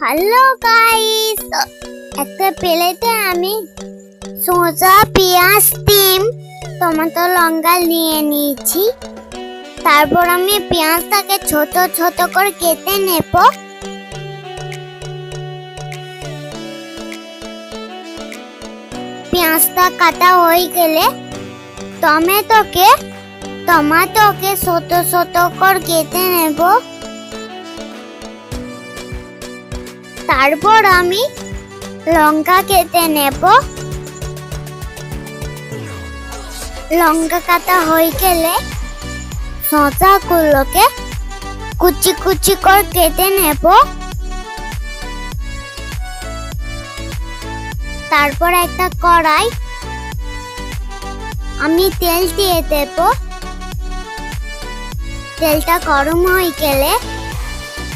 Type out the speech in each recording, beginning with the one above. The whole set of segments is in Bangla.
হ্যালো গাইস, একটা প্লেটে আমি শসা, পেঁয়াজ, ডিম, টমেটো, লঙ্কা নিয়ে নিয়েছি। তারপর আমি পেঁয়াজটাকে ছোট ছোট করে কেটে নেব। পেঁয়াজটা কাটা হয়ে গেলে টমেটোকে ছোট ছোট করে কেটে নেব। তারপর আমি লঙ্কা কেটে নেব। লঙ্কা কাটা হয়ে গেলে শসাগুলোকে কুচি কুচি করে কেটে নেব। তারপর একটা কড়াই আমি তেল দিয়ে দেব। তেলটা গরম হয়ে গেলে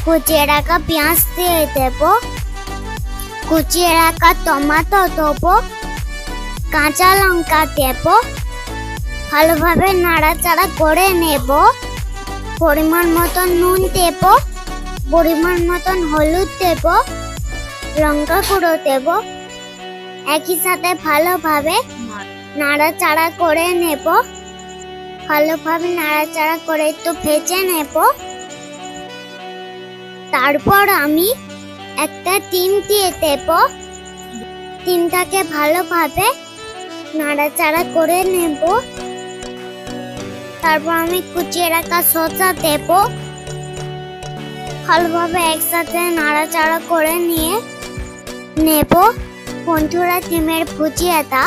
কুচিয়ে রাখা পেঁয়াজ দিয়ে দেব, কুচিয়ে রাখা টমেটো দেব, কাঁচা লঙ্কা দেব। ভালোভাবে নাড়াচাড়া করে নেব। পরিমাণ মতন নুন দেব, পরিমাণ মতন হলুদ দেব, লঙ্কা গুঁড়ো দেব। একই সাথে ভালোভাবে নাড়াচাড়া করে নেব। ভালোভাবে নাড়াচাড়া করে একটু ভেজে নেব। তারপর আমি একটা ডিম দিয়ে দেব। ডিমটাকে ভালোভাবে নাড়াচাড়া করে নেব। তারপর আমি কুচিয়ে রাখা শসা দেব। ভালোভাবে একসাথে নাড়াচাড়া করে নিয়ে নেব। বন্ধুরা, ডিমের ভুজিয়াটা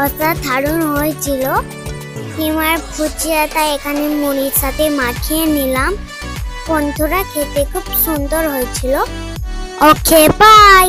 অসাধারণ হয়েছিল। ডিমের ভুজিয়াটা এখানে মুড়ির সাথে মাখিয়ে নিলাম। বন্ধুরা, খেতে খুব সুন্দর হয়েছিল। ওকে, বাই।